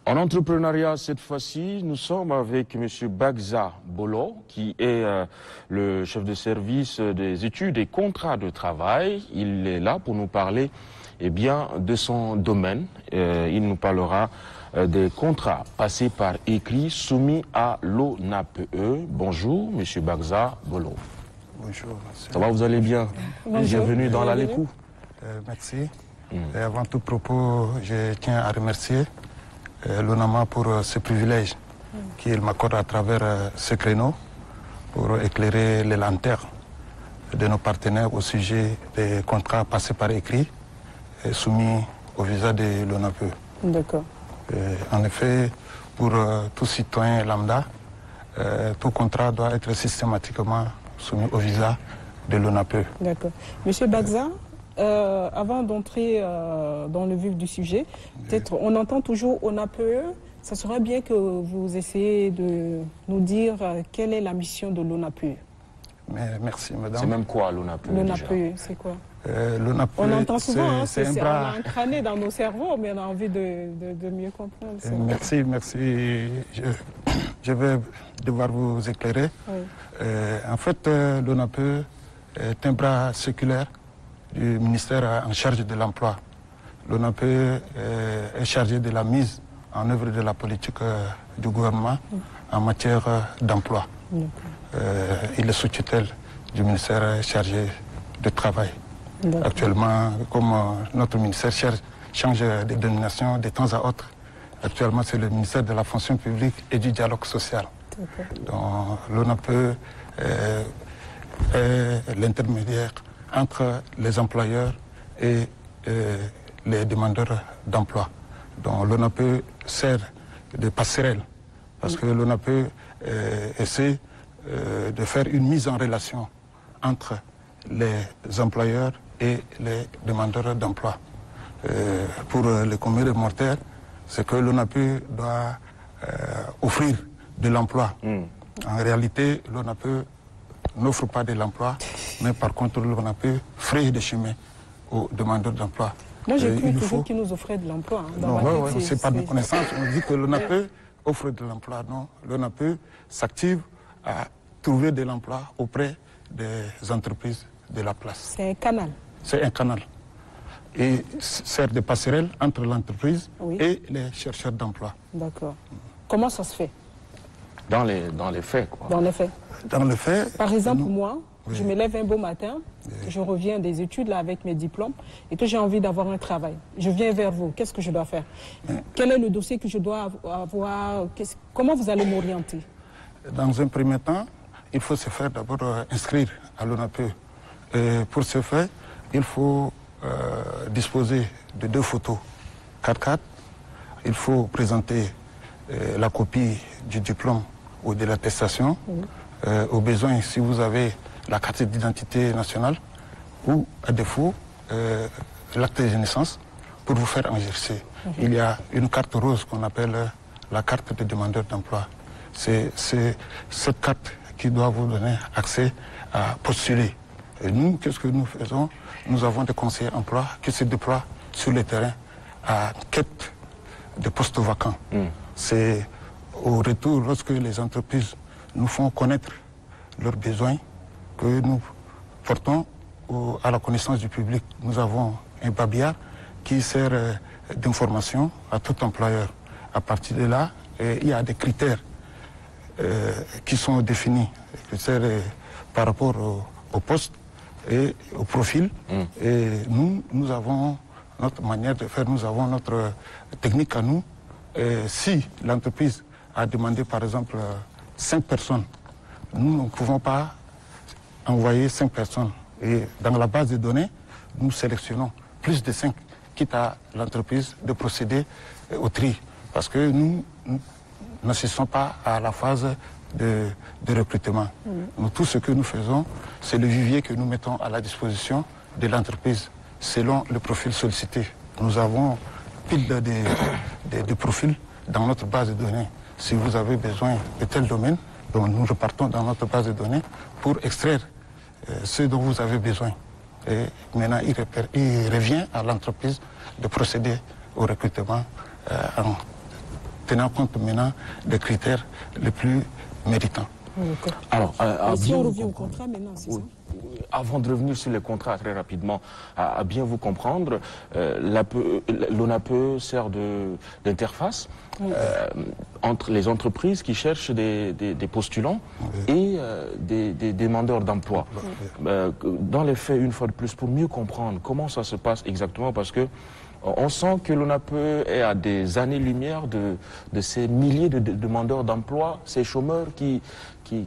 En entrepreneuriat, cette fois-ci, nous sommes avec M. Bagza Bolo, qui est le chef de service des études et contrats de travail. Il est là pour nous parler de son domaine. Il nous parlera des contrats passés par écrit soumis à l'ONAPE. Bonjour, M. Bagza Bolo. Bonjour, monsieur. Ça va, vous allez bien? Bonjour. Bienvenue dans l'Alécou. Merci. Et avant tout propos, je tiens à remercier l'ONAMA pour ce privilège qu'il m'accorde à travers ce créneau pour éclairer les lanternes de nos partenaires au sujet des contrats passés par écrit et soumis au visa de l'ONAPE. D'accord. En effet, pour tout citoyen lambda, tout contrat doit être systématiquement soumis au visa de l'ONAPE. D'accord. Monsieur Bagza, avant d'entrer dans le vif du sujet, peut-être on entend toujours ONAPE. Ça serait bien que vous essayez de nous dire quelle est la mission de l'ONAPE. Merci, madame. C'est même quoi l'ONAPE? L'ONAPE, c'est quoi? L'ONAPE, on entend souvent, c'est un bras... on a un crâne dans nos cerveaux, mais on a envie de mieux comprendre. Merci. Je vais devoir vous éclairer. Oui. En fait, l'ONAPE est un bras séculaire du ministère en charge de l'emploi. L'ONAPE est chargé de la mise en œuvre de la politique du gouvernement en matière d'emploi. Il est sous tutelle du ministère chargé de travail. Actuellement, comme notre ministère change de dénomination de temps à autre, actuellement c'est le ministère de la fonction publique et du dialogue social. Donc l'ONAPE est l'intermédiaire entre les employeurs et les demandeurs d'emploi. Donc l'ONAPE sert de passerelle parce que l'ONAPE essaie de faire une mise en relation entre les employeurs et les demandeurs d'emploi. Pour les communs des mortels, c'est que l'ONAPE doit offrir de l'emploi. En réalité, l'ONAPE n'offre pas de l'emploi, mais par contre, l'ONAPE fraye des chemins aux demandeurs d'emploi. Moi, j'ai cru toujours qu'ils nous offraient de l'emploi. Non, c'est pas de connaissance. On dit que l'ONAPE offre de l'emploi. Non, l'ONAPE s'active à trouver de l'emploi auprès des entreprises de la place. C'est un canal. C'est un canal. Et sert de passerelle entre l'entreprise et les chercheurs d'emploi. D'accord. Comment ça se fait? Dans les faits, quoi. Dans les faits. Dans les faits. Par exemple, moi, je me lève un beau matin, je reviens des études là avec mes diplômes et que j'ai envie d'avoir un travail. Je viens vers vous. Qu'est-ce que je dois faire? Quel est le dossier que je dois avoir? Comment vous allez m'orienter? Dans un premier temps, il faut se faire d'abord inscrire à l'ONAPE. Pour ce faire, il faut disposer de 2 photos 4x4. Il faut présenter la copie du diplôme ou de l'attestation. Au besoin, si vous avez la carte d'identité nationale ou, à défaut, l'acte de naissance pour vous faire enregistrer. Il y a une carte rose qu'on appelle la carte de demandeur d'emploi. C'est cette carte qui doit vous donner accès à postuler. Et nous, qu'est-ce que nous faisons? Nous avons des conseillers emploi qui se déploient sur le terrain à quête de postes vacants. C'est au retour, lorsque les entreprises nous font connaître leurs besoins, que nous portons à la connaissance du public. Nous avons un babillard qui sert d'information à tout employeur. À partir de là, il y a des critères qui sont définis, par rapport au poste et au profil. Et nous avons notre manière de faire, nous avons notre technique à nous. Et si l'entreprise a demandé par exemple 5 personnes, nous ne pouvons pas envoyer 5 personnes. Et dans la base de données, nous sélectionnons plus de 5, quitte à l'entreprise de procéder au tri. Parce que nous n'assistons pas à la phase de recrutement. Nous, tout ce que nous faisons, c'est le vivier que nous mettons à la disposition de l'entreprise selon le profil sollicité. Nous avons pile de profils dans notre base de données. Si vous avez besoin de tel domaine, donc nous repartons dans notre base de données pour extraire ce dont vous avez besoin. Et maintenant, il revient à l'entreprise de procéder au recrutement tenant compte maintenant des critères les plus méritants. Alors, si on revient au contrat maintenant, c'est ça? Avant de revenir sur les contrats très rapidement, à bien vous comprendre, l'ONAPE sert d'interface entre les entreprises qui cherchent des postulants et des demandeurs d'emploi. Dans les faits, une fois de plus, pour mieux comprendre comment ça se passe exactement, parce que on sent que l'ONAPE est à des années-lumière de ces milliers de demandeurs d'emploi, ces chômeurs qui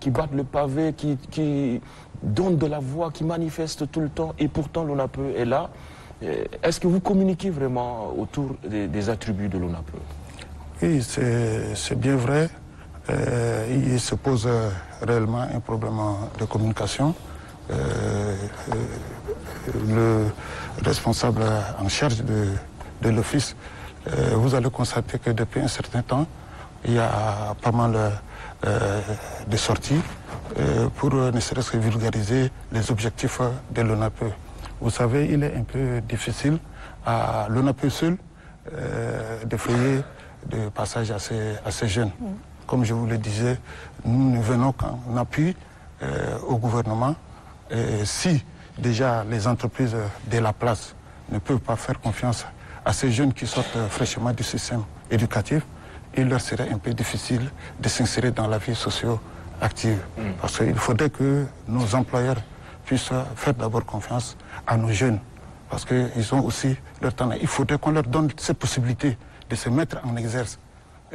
battent le pavé, qui donnent de la voix, qui manifestent tout le temps, et pourtant l'ONAPE est là. Est-ce que vous communiquez vraiment autour des attributs de l'ONAPE? Oui, c'est bien vrai. Il se pose réellement un problème de communication. Le responsable en charge de l'office, vous allez constater que depuis un certain temps, il y a pas mal de sorties pour ne serait-ce que vulgariser les objectifs de l'ONAPE. Vous savez, il est un peu difficile à l'ONAPE seul de frayer de passage à ces jeunes. Comme je vous le disais, nous ne venons qu'en appui au gouvernement. Si déjà les entreprises de la place ne peuvent pas faire confiance à ces jeunes qui sortent fraîchement du système éducatif, il leur serait un peu difficile de s'insérer dans la vie socio-active. Parce qu'il faudrait que nos employeurs puissent faire d'abord confiance à nos jeunes. Parce qu'ils ont aussi leur talent. Il faudrait qu'on leur donne cette possibilité de se mettre en exerce.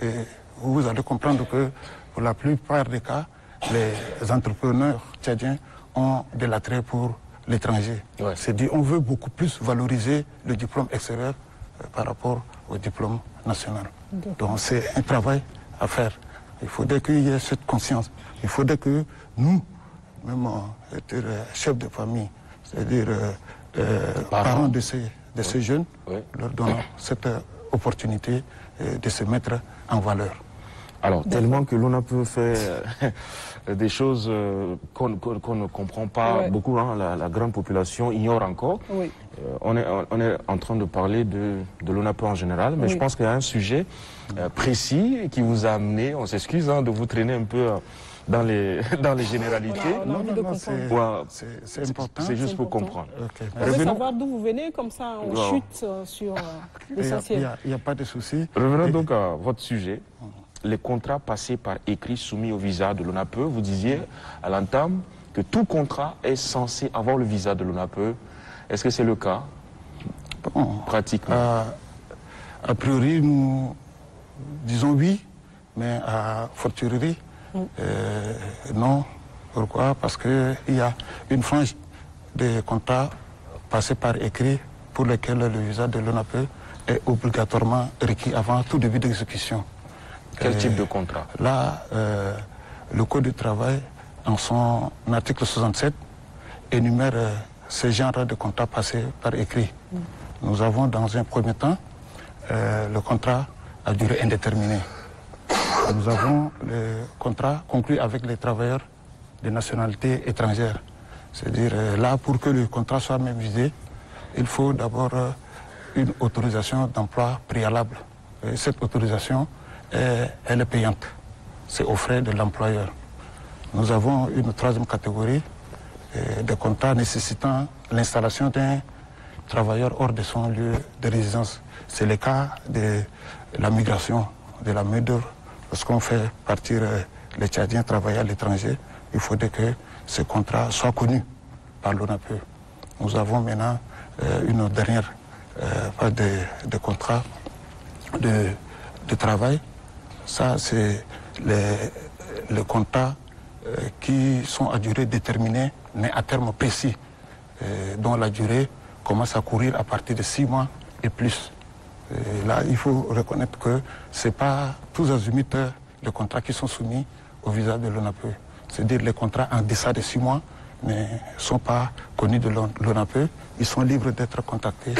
Et vous allez comprendre que pour la plupart des cas, les entrepreneurs tchadiens ont de l'attrait pour l'étranger. Ouais. C'est dit, on veut beaucoup plus valoriser le diplôme extérieur par rapport au diplôme national. Donc c'est un travail à faire. Il faudrait qu'il y ait cette conscience. Il faudrait que nous, même chefs de famille, c'est-à-dire parents de ces jeunes, leur donnons cette opportunité de se mettre en valeur. Alors, tellement que l'ONAPE fait des choses qu'on ne comprend pas beaucoup, hein, la grande population ignore encore. Oui. On est en train de parler de l'ONAPE en général, mais je pense qu'il y a un sujet précis qui vous a amené, on s'excuse de vous traîner un peu dans les généralités. Non, c'est important. C'est juste pour comprendre. Okay. On veut savoir d'où vous venez, comme ça on chute sur l'essentiel. Il n'y a pas de souci. Revenons donc à votre sujet. Les contrats passés par écrit soumis au visa de l'ONAPE, vous disiez à l'entame que tout contrat est censé avoir le visa de l'ONAPE. Est-ce que c'est le cas? Pratiquement. A priori, nous disons oui, mais à fortiori, non. Pourquoi? Parce qu'il y a une frange de contrats passés par écrit pour lesquels le visa de l'ONAPE est obligatoirement requis avant tout début d'exécution. Quel type de contrat? Là, le Code du travail, en son article 67, énumère ce genre de contrat passé par écrit. Nous avons dans un premier temps le contrat à durée indéterminée. Nous avons le contrat conclu avec les travailleurs de nationalité étrangère. C'est-à-dire, là, pour que le contrat soit même visé, il faut d'abord une autorisation d'emploi préalable. Et cette autorisation, elle est payante. C'est aux frais de l'employeur. Nous avons une troisième catégorie de contrats nécessitant l'installation d'un travailleur hors de son lieu de résidence. C'est le cas de la migration de la main-d'œuvre. Lorsqu'on fait partir les Tchadiens travailler à l'étranger, il faudrait que ce contrat soit connu par l'ONAPE. Nous avons maintenant une dernière phase de contrat de travail. Ça, c'est les contrats qui sont à durée déterminée, mais à terme précis, dont la durée commence à courir à partir de 6 mois et plus. Et là, il faut reconnaître que ce n'est pas tous azimuts les contrats qui sont soumis au visa de l'ONAPE. C'est-à-dire les contrats en deçà de 6 mois ne sont pas connus de l'ONAPE. Ils sont libres d'être contactés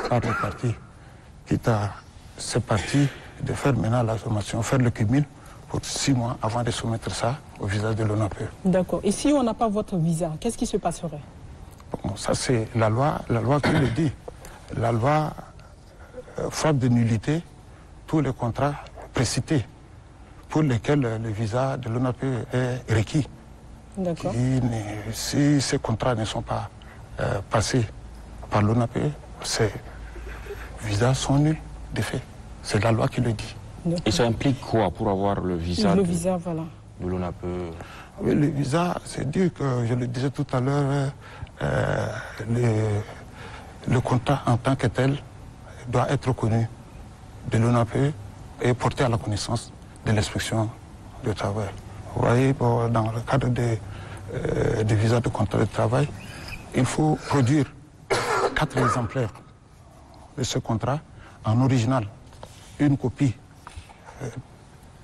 par les partis. Quitte à ces partis de faire maintenant la sommation, faire le cumul pour 6 mois avant de soumettre ça au visa de l'ONAPE. D'accord. Et si on n'a pas votre visa, qu'est-ce qui se passerait? Bon, ça c'est la loi qui le dit. La loi frappe de nullité tous les contrats précités pour lesquels le visa de l'ONAPE est requis. D'accord. Si ces contrats ne sont pas passés par l'ONAPE, ces visas sont nuls, de fait. C'est la loi qui le dit. Et ça implique quoi pour avoir le visa voilà. de l'ONAPE? Oui, le visa, c'est dire que, je le disais tout à l'heure, le contrat en tant que tel doit être connu de l'ONAPE et porté à la connaissance de l'inspection du travail. Vous voyez, dans le cadre des visas de contrat de travail, il faut produire 4 exemplaires de ce contrat en original, une copie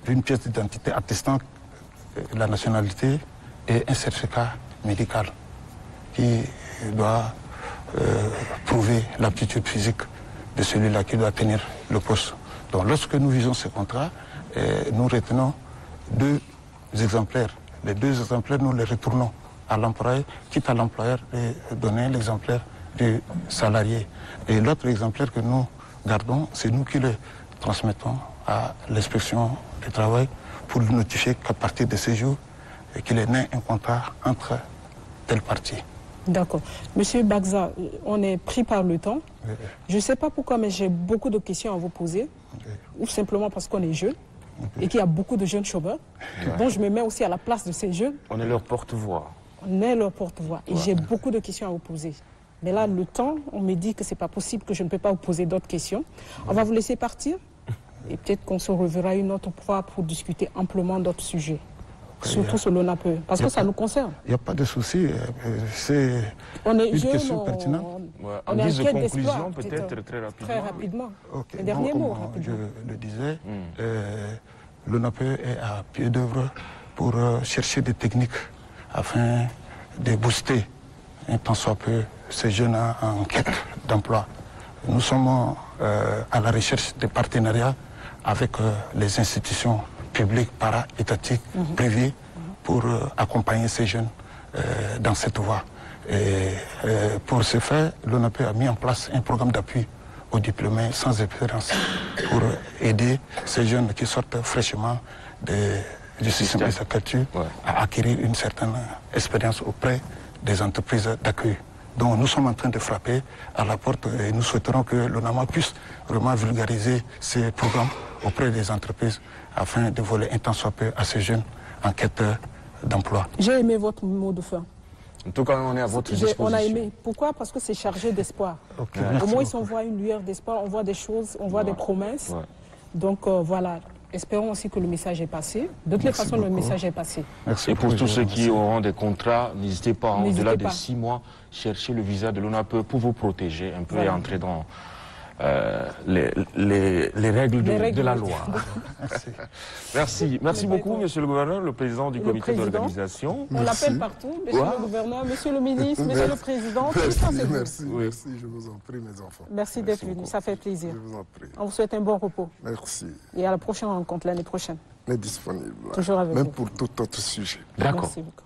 d'une pièce d'identité attestant la nationalité et un certificat médical qui doit prouver l'aptitude physique de celui-là qui doit tenir le poste. Donc lorsque nous visons ce contrat, nous retenons 2 exemplaires. Les 2 exemplaires, nous les retournons à l'employeur, quitte à l'employeur de donner l'exemplaire du salarié. Et l'autre exemplaire que nous gardons, c'est nous qui le transmettons à l'inspection du travail pour lui notifier qu'à partir de ce jour, qu'il est né un contrat entre telle partie. D'accord. Monsieur Bagza, on est pris par le temps. Oui. Je ne sais pas pourquoi, mais j'ai beaucoup de questions à vous poser. Oui. Ou simplement parce qu'on est jeunes et qu'il y a beaucoup de jeunes chômeurs. Donc je me mets aussi à la place de ces jeunes. On est leur porte-voix. On est leur porte-voix. Et j'ai beaucoup de questions à vous poser. Mais là, le temps, on me dit que ce n'est pas possible, que je ne peux pas vous poser d'autres questions. On va vous laisser partir. Et peut-être qu'on se reverra une autre fois pour discuter amplement d'autres sujets. Surtout sur l'ONAPE, parce que ça nous concerne. Il n'y a pas de souci, c'est une question pertinente. On est guise en de quête d'espoir, conclusion, peut-être très rapidement. Très rapidement. Okay. Le dernier mot, Comme rapidement. je le disais, l'ONAPE est à pied d'œuvre pour chercher des techniques afin de booster un tant soit peu ces jeunes en quête d'emploi. Nous sommes à la recherche de partenariats avec les institutions publiques, para-étatiques, privées, pour accompagner ces jeunes dans cette voie. Et pour ce faire, l'ONAPE a mis en place un programme d'appui aux diplômés sans expérience pour aider ces jeunes qui sortent fraîchement du système de culture à acquérir une certaine expérience auprès des entreprises d'accueil. Donc nous sommes en train de frapper à la porte et nous souhaiterons que l'ONAMA puisse vraiment vulgariser ces programmes auprès des entreprises afin de voler un tant soit peu à ces jeunes en quête d'emploi. J'ai aimé votre mot de fin. En tout cas, on est à votre disposition. On a aimé. Pourquoi? Parce que c'est chargé d'espoir. Okay, au moins, on voit une lueur d'espoir, on voit des choses, on voit des promesses. Donc voilà, espérons aussi que le message est passé. De toutes les façons, le message est passé. Merci. Et pour tous ceux qui auront des contrats, n'hésitez pas, au-delà de 6 mois, chercher le visa de l'ONAPE pour vous protéger un peu et entrer dans les règles de la loi. Merci beaucoup, monsieur le gouverneur, le président du comité d'organisation. On l'appelle partout, monsieur le gouverneur, monsieur le ministre, monsieur le président, tout ça c'est vous. Merci, je vous en prie, mes enfants. Merci d'être venu, ça fait plaisir. Je vous en prie. On vous souhaite un bon repos. Merci. Et à la prochaine rencontre l'année prochaine. On est disponible. Toujours avec vous. Même pour tout autre sujet. D'accord. Merci beaucoup.